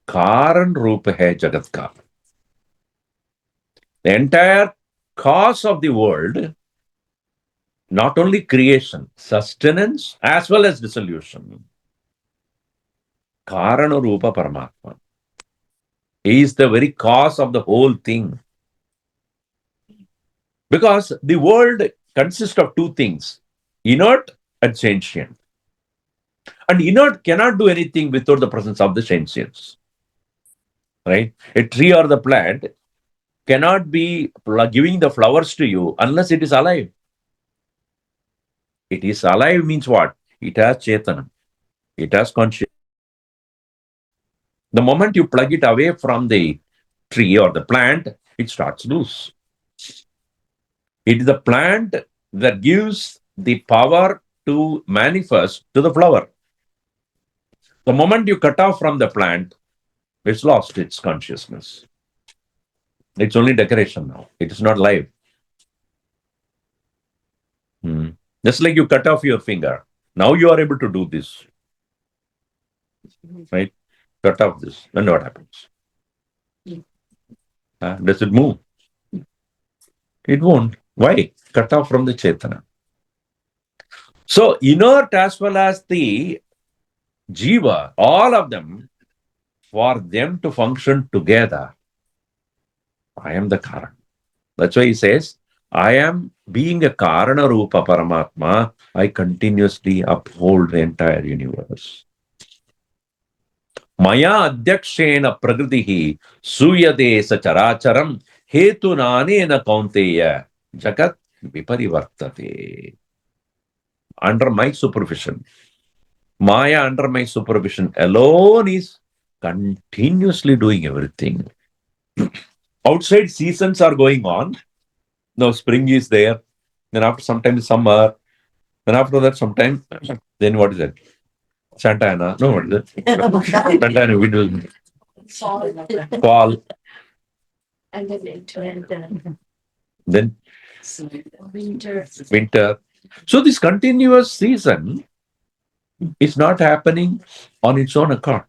कारण रूप है जगत का. The entire cause of the world, not only creation, sustenance as well as dissolution. Karana Rupa Paramatma. He is the very cause of the whole thing. Because the world consists of two things, inert and sentient. And inert cannot do anything without the presence of the sentience. Right? A tree or the plant cannot be giving the flowers to you unless it is alive. It is alive means what? It has Chetana. It has consciousness. The moment you plug it away from the tree or the plant, it starts loose. It is the plant that gives the power to manifest to the flower. The moment you cut off from the plant, it's lost its consciousness. It's only decoration now. It is not live. Just like you cut off your finger. Now you are able to do this. Right? Cut off this. Then what happens? Does it move? It won't. Why? Cut off from the Chetana. So, inert as well as the Jiva, all of them, for them to function together, I am the Karana. That's why he says, I am being a Karana Rupa Paramatma, I continuously uphold the entire universe. Maya adhyakshena prakritihi suyade sacharacharam hetu nanena kaunteya jagat viparivartate. Under my supervision, Maya under my supervision alone is continuously doing everything. Outside seasons are going on. Now spring is there. Then after some time summer. Then after that sometime, then what is it? Santa Ana. No, what is it? Santa Ana, winter. Fall. And then winter. Then Winter. winter. So this continuous season is not happening on its own account.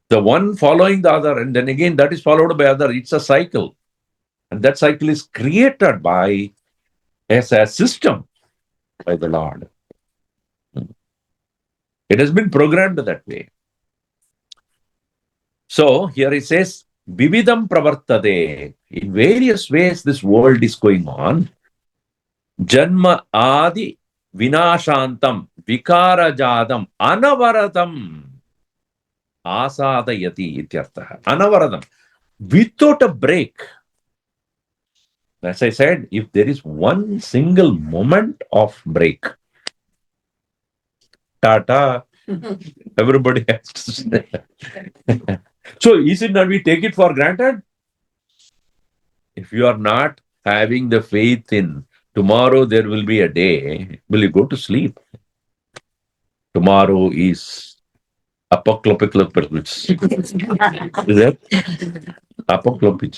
The one following the other, and then again that is followed by other. It's a cycle. And that cycle is created by as a system by the Lord. It has been programmed that way. So here it says, Vividam pravartade. In various ways this world is going on. Janma adi vinashantam vikarajadam anavaratam asadayati ityartha. Anavaratam. Without a break. As I said, if there is one single moment of break, tata, everybody has to say. So is it that we take it for granted? If you are not having the faith in tomorrow there will be a day, will you go to sleep? Tomorrow is apocalyptic. Is that? Apocalyptic.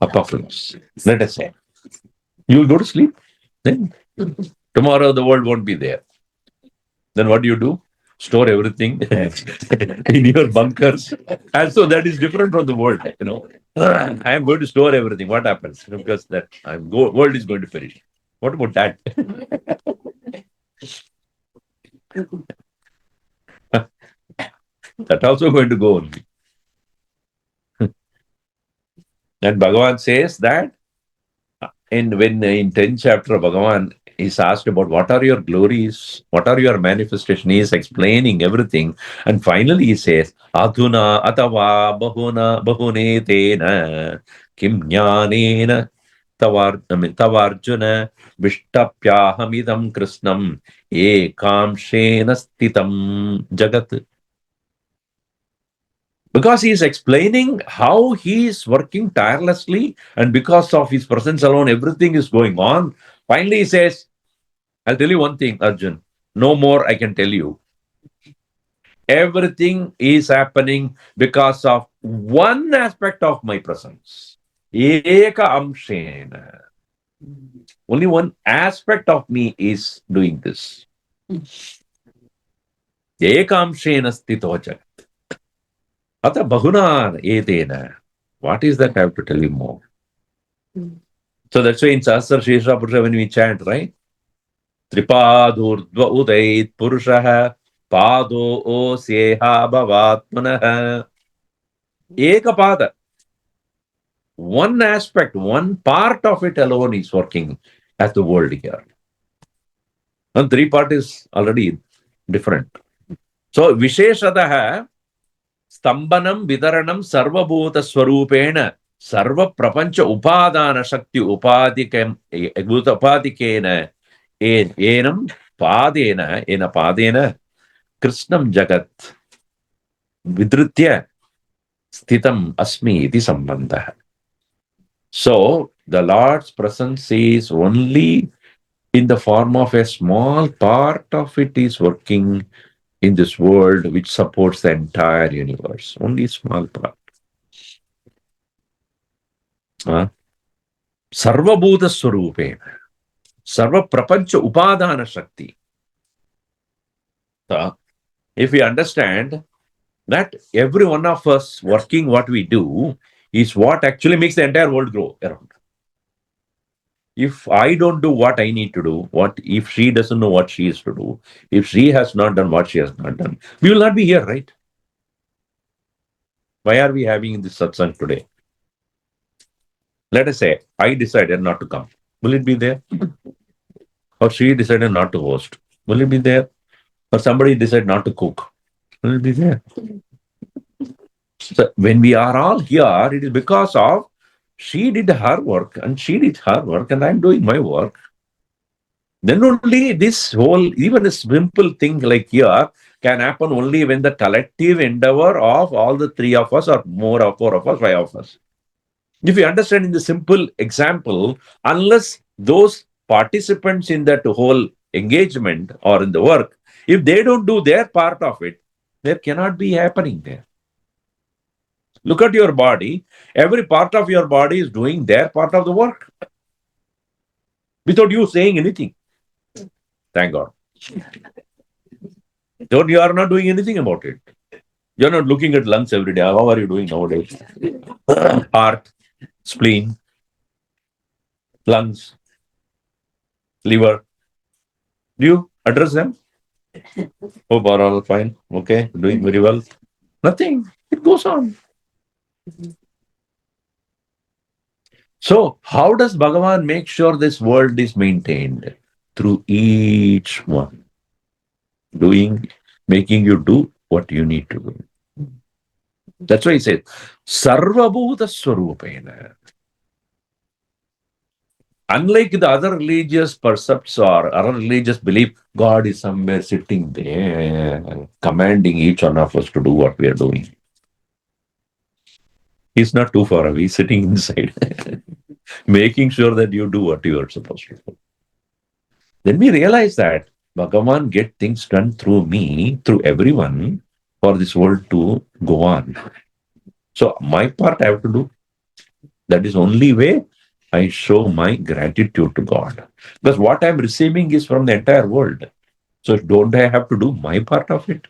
Apocalypse. Let us say. You will go to sleep. Then tomorrow the world won't be there. Then what do? Store everything in your bunkers. And so that is different from the world, I am going to store everything. What happens? Because that world is going to perish. What about that? That also going to go only. And Bhagavan says that in 10th chapter, Bhagavan is asked about what are your glories, what are your manifestation. He is explaining everything. And finally he says, Adhuna atava bahune tena kim jnanena tavarjuna vishtapyahamidam krishnam ekamshena stitam jagat. Because he is explaining how he is working tirelessly, and because of his presence alone, everything is going on. Finally, he says, I'll tell you one thing, Arjun. No more I can tell you. Everything is happening because of one aspect of my presence. Eka amshena. Only one aspect of me is doing this. Eka amshena stito jagat. Ata bahunan etena. What is that? I have to tell you more. So that's why in Sahasra Shesha Purusha, when we chant, right? Tripadurdva udait purushaha pado o seha bhavatmanaha. Ekapada. One aspect, one part of it alone is working as the world here. And three part is already different. So Visheshadaha Stambanam Vidaranam Sarvabhuta Swarupena Sarva Prapancha Upadana Shakti Upadikena Enam Padena Krishnam Jagat Vidritya Sthitam Asmi iti Sambandha. So the Lord's presence is only in the form of a small part of it is working in this world which supports the entire universe. Only small part. Sarvabhuta Swarupena Sarva Prapancha Upadana Shakti. So, if we understand that every one of us working what we do is what actually makes the entire world grow around. If I don't do what I need to do, what if she doesn't know what she is to do, if she has not done what she has not done, we will not be here, right? Why are we having this satsang today? Let us say I decided not to come. Will it be there? Or she decided not to host. Will it be there? Or somebody decided not to cook. Will it be there? So when we are all here, it is because of she did her work and she did her work and I'm doing my work. Then only this whole, even a simple thing like here can happen only when the collective endeavor of all the three of us or more of four of us, five of us. If you understand in the simple example, unless those participants in that whole engagement or in the work, if they don't do their part of it, there cannot be happening there. Look at your body. Every part of your body is doing their part of the work without you saying anything. Thank God. Don't you are not doing anything about it. You're not looking at lungs every day. How are you doing nowadays? Heart, spleen, lungs, liver. Do you address them? Hope are all fine. Okay, doing very well. Nothing. It goes on. So, how does Bhagavan make sure this world is maintained? Through each one. Making you do what you need to do. That's why he says, Sarvabhuta Swarupena. Unlike the other religious percepts or other religious belief, God is somewhere sitting there, commanding each one of us to do what we are doing. He's not too far away, he's sitting inside, making sure that you do what you are supposed to do. Then we realize that Bhagavan get things done through me, through everyone, for this world to go on. So my part I have to do. That is only way I show my gratitude to God. Because what I'm receiving is from the entire world. So don't I have to do my part of it?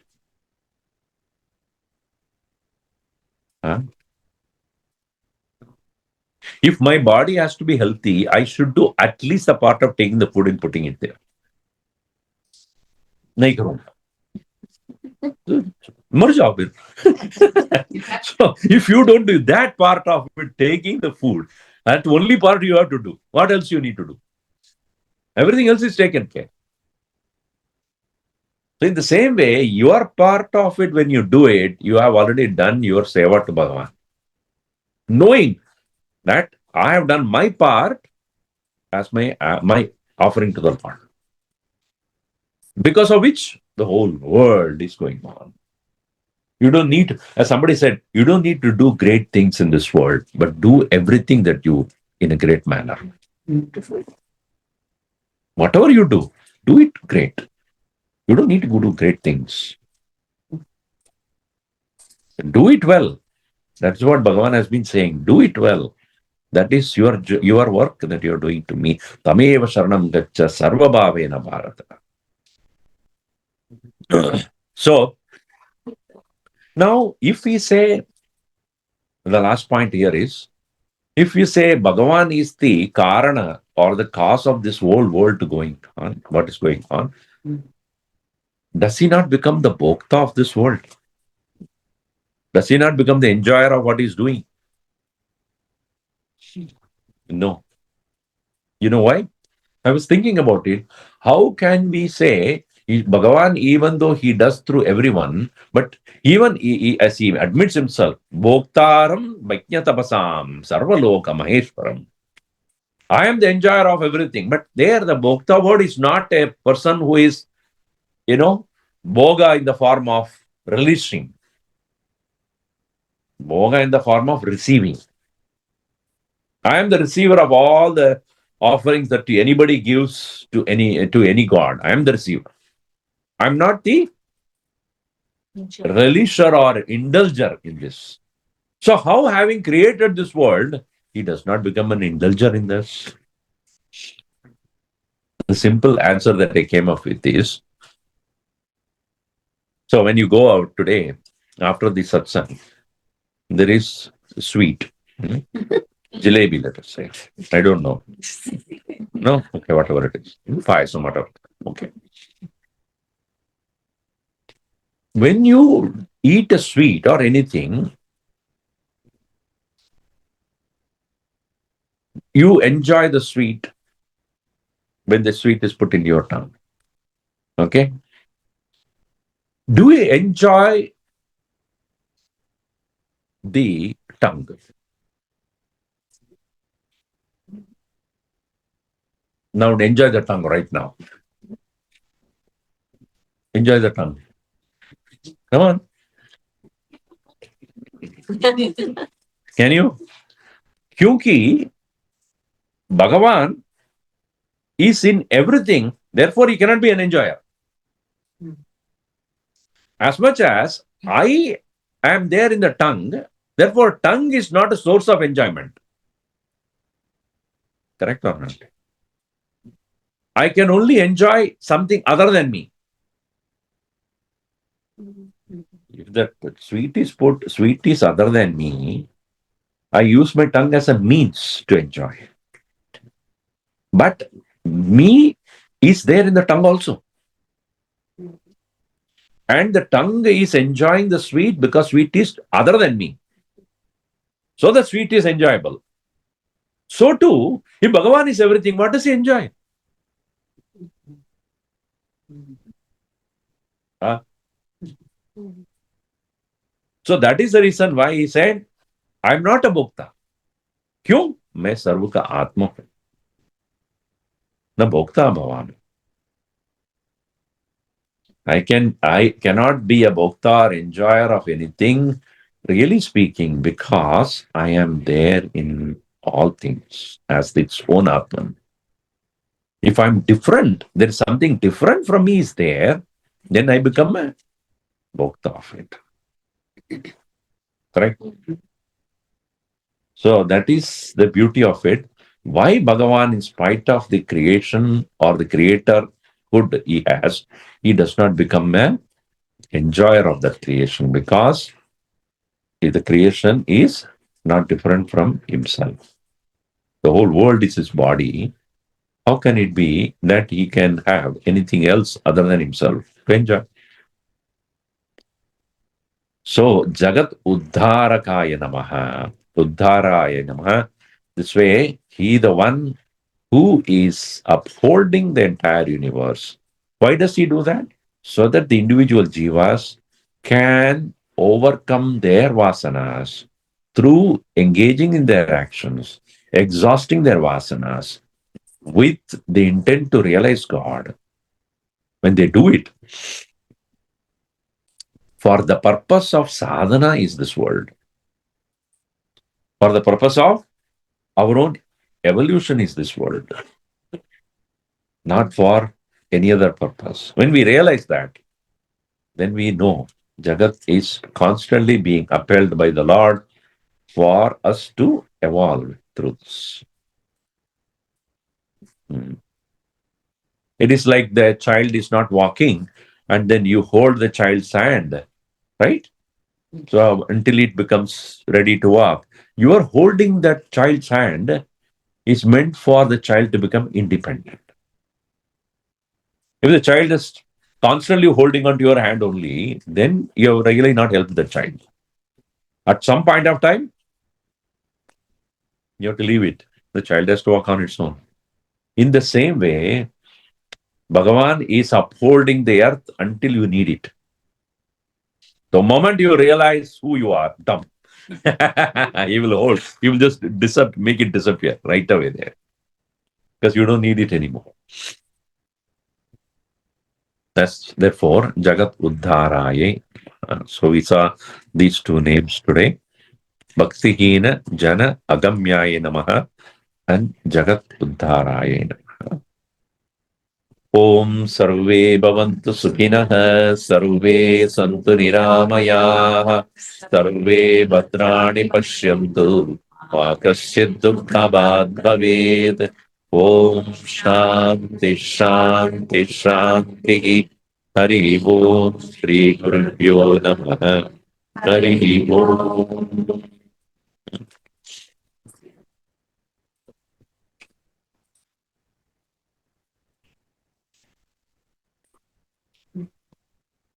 Huh? If my body has to be healthy, I should do at least a part of taking the food and putting it there. नहीं करूँगा. मर जाओ फिर. So if you don't do that part of it, taking the food, that's the only part you have to do. What else you need to do? Everything else is taken care. So in the same way, your part of it, when you do it, you have already done your seva to Bhagavan. Knowing that I have done my part as my offering to the Lord. Because of which the whole world is going on. You don't need to, as somebody said, you don't need to do great things in this world, but do everything that you in a great manner. Whatever you do it great. You don't need to go do great things. Do it well. That's what Bhagavan has been saying. Do it well. That is your work that you're doing to me. Tameva sharanam gaccha sarva bhavena bharata. So, now if we say, the last point here is, if you say Bhagavan is the karana or the cause of this whole world to going on, what is going on, does he not become the bhokta of this world? Does he not become the enjoyer of what he's doing? No. You know why? I was thinking about it. How can we say Bhagavan, even though he does through everyone, but even as he admits himself, Bhoktaram Bhajnatapasam Sarvaloka Maheshwaram. I am the enjoyer of everything. But there, the Bhokta word is not a person who is, Bhoga in the form of releasing. Bhoga in the form of receiving. I am the receiver of all the offerings that anybody gives to any god. I am the receiver. I am not the releaser or indulger in this. So how, having created this world, he does not become an indulger in this? The simple answer that I came up with is, so when you go out today, after the satsang, there is sweet. Jalebi, let us say. I don't know. No? Okay, whatever it is. Payasam, whatever. Okay. When you eat a sweet or anything, you enjoy the sweet when the sweet is put in your tongue. Okay? Do we enjoy the tongue? Now enjoy the tongue right now. Enjoy the tongue. Come on. Can you? Kyunki Bhagavan is in everything, therefore he cannot be an enjoyer. As much as I am there in the tongue, therefore tongue is not a source of enjoyment. Correct or not? I can only enjoy something other than me. If the sweet is other than me, I use my tongue as a means to enjoy. But me is there in the tongue also. And the tongue is enjoying the sweet because sweet is other than me. So the sweet is enjoyable. So too, if Bhagavan is everything, what does he enjoy? So that is the reason why he said, I am not a bhokta. Kyun? मैं सर्व का आत्मा हूं न भोक्ता भवान. I cannot be a bhokta or enjoyer of anything, really speaking, because I am there in all things as its own Atman. If I'm different, there is something different from me is there, then I become a bhokta of it. Correct? So that is the beauty of it. Why Bhagavan, in spite of the creation or the creator good he has, he does not become an enjoyer of that creation, because the creation is not different from himself. The whole world is his body. How can it be that he can have anything else other than himself to enjoy? So, Jagat-uddhaarakaya Namaha. Uddharaya Namaha. This way, he the one who is upholding the entire universe. Why does he do that? So that the individual jivas can overcome their vasanas through engaging in their actions, exhausting their vasanas with the intent to realize God. When they do it, for the purpose of sadhana is this world. For the purpose of our own evolution is this world, not for any other purpose. When we realize that, then we know Jagat is constantly being upheld by the Lord for us to evolve through this. Hmm. It is like the child is not walking and then you hold the child's hand, right? So until it becomes ready to walk, you are holding that child's hand is meant for the child to become independent. If the child is constantly holding on to your hand only, then you have really not helped the child. At some point of time, you have to leave it. The child has to walk on its own. In the same way, Bhagavan is upholding the earth until you need it. The moment you realize who you are, dumb. He will hold. He will just make it disappear right away there. Because you don't need it anymore. That's therefore Jagat-uddhaaraayai. So we saw these two names today. Bhakti-heena-jana-agamyaayai Namah and Jagat-uddhaaraayai. Om Sarve Bhavantu Sukhinah Sarve Santu Niramayaah Sarve Bhadrani Pashyantu Ma Kasyid Dukhabhag Bhaved Om Shanti Shanti Shanti Hari Om Shri Gurubhyo Namah Hari Om